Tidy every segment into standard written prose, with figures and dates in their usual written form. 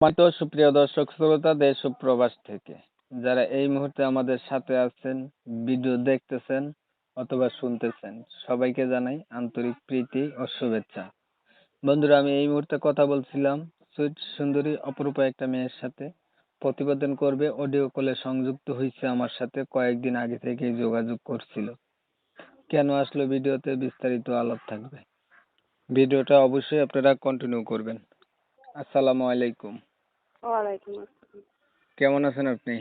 সম্মানিত সুপ্রিয় দর্শক শ্রোতা দেশ ও প্রবাস থেকে যারা এই মুহূর্তে আমাদের সাথে আছেন, ভিডিও দেখতেছেন অথবা শুনতেছেন, সবাইকে জানাই আন্তরিক প্রীতি ও শুভেচ্ছা। বন্ধুরা, আমি এই মুহূর্তে কথা বলছিলাম সুইট সুন্দরী অপরূপা একটা মেয়ের সাথে। প্রতিবেদন করবে, অডিও কলে সংযুক্ত হয়েছে আমার সাথে, কয়েকদিন আগে থেকেই যোগাযোগ করছিল। কেন আসলো ভিডিওতে বিস্তারিত আলাপ থাকবে, ভিডিওটা অবশ্যই আপনারা কন্টিনিউ করবেন। আসসালামু আলাইকুম। ওয়ালাইকুম আসসালাম। কেমন আছেন আপনি?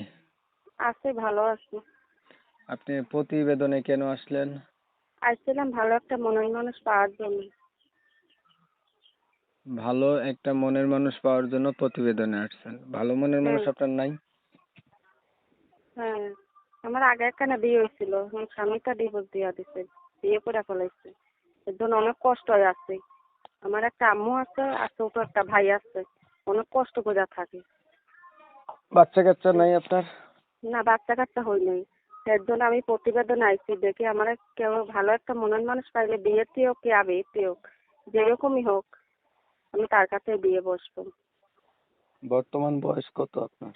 আছি, ভালো আছি। আপনি প্রতিবেদনে কেন আসলেন? আসছিলাম ভালো একটা মনের মানুষ পাওয়ার জন্য। ভালো একটা মনের মানুষ পাওয়ার জন্য প্রতিবেদনে আসছেন। ভালো মনের মানুষ হ্যাঁ, আপনার নাই? হ্যাঁ। আমার আগে একখানা বিয়ে হয়েছিল, আমার স্বামীটা ডিভোর্স দিয়া দিছে, বিয়ে করে ফেলাইছে। এর জন্য অনেক কষ্ট হয়ে আছে। আমার একটা আম্মু আছে আর ছোট একটা ভাই আছে, অনেক কষ্ট করে থাকে। বাচ্চা কাচ্চা নাই আপনার? না, বাচ্চা কাচ্চা হই নাই। এর জন্য আমি প্রতিবেদন আইছি, দেখি আমার কেউ ভালো একটা মনের মানুষ পাইলে বিয়েতে হোক কি আবেতে হোক, যেরকমই হোক, আমি তার কাছে বিয়ে বসবো। বর্তমান বয়স কত আপনার?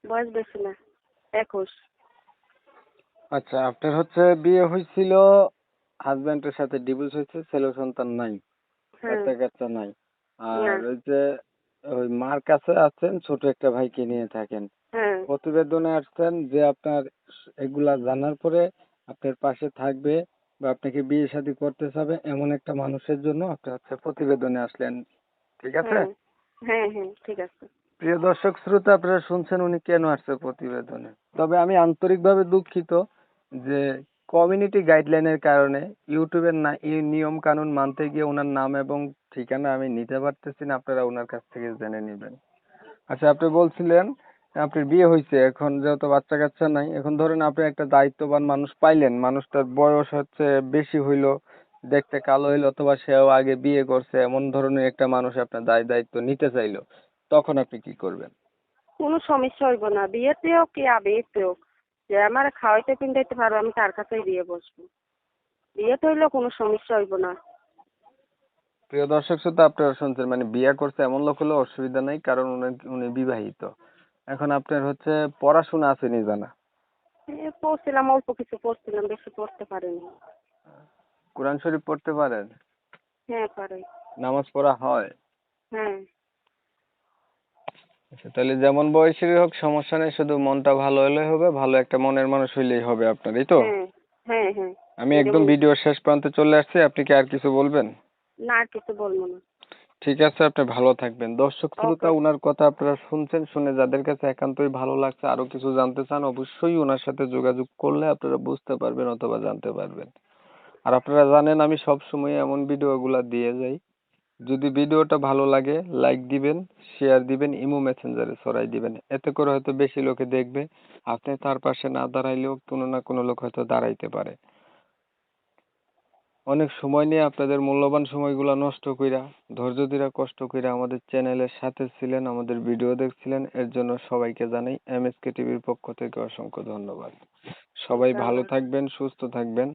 বয়স বেশি না, 21। আচ্ছা, আপনার বিয়ে হয়েছিল, হাজবেন্ডের সাথে ডিভোর্স হয়েছে, ছেলে সন্তান নাই, হ্যাঁ। বাচ্চা কাচ্চা নাই। না। আর ওই মার কাছে আছেন, ছোট একটা ভাইকে নিয়ে থাকেন। হ্যাঁ। প্রতিবেদনে আসছেন যে আপনার এগুলা জানার পরে আপনার পাশে থাকবে বা আপনাকে বিয়ে শাদী করতে চাবে এমন একটা মানুষের জন্য আপনি প্রতিবেদনে আসলেন, ঠিক আছে? হ্যাঁ, হ্যাঁ, হ্যাঁ, ঠিক আছে। প্রিয় দর্শক শ্রোতা, আপনারা শুনছেন উনি কেন আসছে প্রতিবেদনে। তবে আমি আন্তরিকভাবে দুঃখিত যে কমিউনিটি গাইডলাইনের কারণে ইউটিউবের না এই নিয়ম কানুন মানতে গিয়ে ওনার নাম এবং ঠিকানা আমি নিতে পারতেছি না, আপনারা ওনার কাছ থেকে জেনে নেবেন। আচ্ছা, আপনি বলছিলেন আপনার বিয়ে হয়েছে, এখন যেহেতু বাচ্চা কাচ্চা নাই, এখন ধরেন আপনি একটা দায়িত্ববান মানুষ পাইলেন, মানুষটার বয়স বেশি হইলো, দেখতে কালো হইলো, অথবা সেও আগে বিয়ে করছে, এমন ধরনের একটা মানুষ আপনার দায়িত্ব নিতে চাইলো, তখন আপনি কি করবেন? কোনো সমস্যা হইব না, বিয়েতে হোক কি আবেতে হোক, যে আমার খাওয়াইতে পিন্দাইতে পারবো আমি তার কাছেই বিয়ে বসবো। বিয়েতে হইলেও কোনো সমস্যা হইব না। প্রিয় দর্শক শ্রোতা, আপনারা শুনছেন মানে বিয়ে করছে এমন লোক হলে অসুবিধা নাই, কারণ উনি বিবাহিত। এখন আপনার পড়াশোনা আছে নি জানা? পড়ছিলাম, অল্প কিছু পড়ছিলাম, বেশি পড়তে পারিনি। কোরআন শরীফ পড়তে পারেন? হ্যাঁ, পারি। নামাজ পড়া হয়? হ্যাঁ। আচ্ছা, তাহলে যেমন বয়সেরই হোক সমস্যা নেই, শুধু মনটা ভালো হলেই হবে, ভালো একটা মনের মানুষ হইলেই হবে আপনার, এই তো? হ্যাঁ, হ্যাঁ, হ্যাঁ। আমি একদম যেমন। ভিডিওর শেষ প্রান্তে চলে আসছি, আপনি কি আর কিছু বলবেন? না, আর কিছু বলবো না। ঠিক আছে, আপনি ভালো থাকবেন। দর্শক শ্রোতা, ওকে। উনার কথা আপনারা শুনছেন, শুনে যাদের কাছে একান্তই ভালো লাগছে, আরো কিছু জানতে চান, অবশ্যই ওনার সাথে যোগাযোগ করলে আপনারা বুঝতে পারবেন অথবা জানতে পারবেন। আর আপনারা জানেন আমি সব সময় এমন ভিডিওগুলা দিয়ে যাই। যদি ভিডিওটা ভালো লাগে লাইক দিবেন, শেয়ার দিবেন, ইমো মেসেঞ্জারে ছড়াই দিবেন, এতে করে হয়তো বেশি লোকে দেখবে। আপনি তার পাশে না দাঁড়াইলেও কোনো না কোনো লোক হয়তো দাঁড়াইতে পারে। অনেক সময় নিয়ে আপনাদের মূল্যবান সময়গুলো নষ্ট কইরা, ধৈর্য ধরে কষ্ট কইরা আমাদের চ্যানেলের সাথে ছিলেন, আমাদের ভিডিও দেখছিলেন, এর জন্য সবাইকে জানাই এমএসকে টিভির পক্ষ থেকে অসংখ্য ধন্যবাদ। সবাই ওকে, ভালো আল্লাহ। থাকবেন, সুস্থ থাকবেন।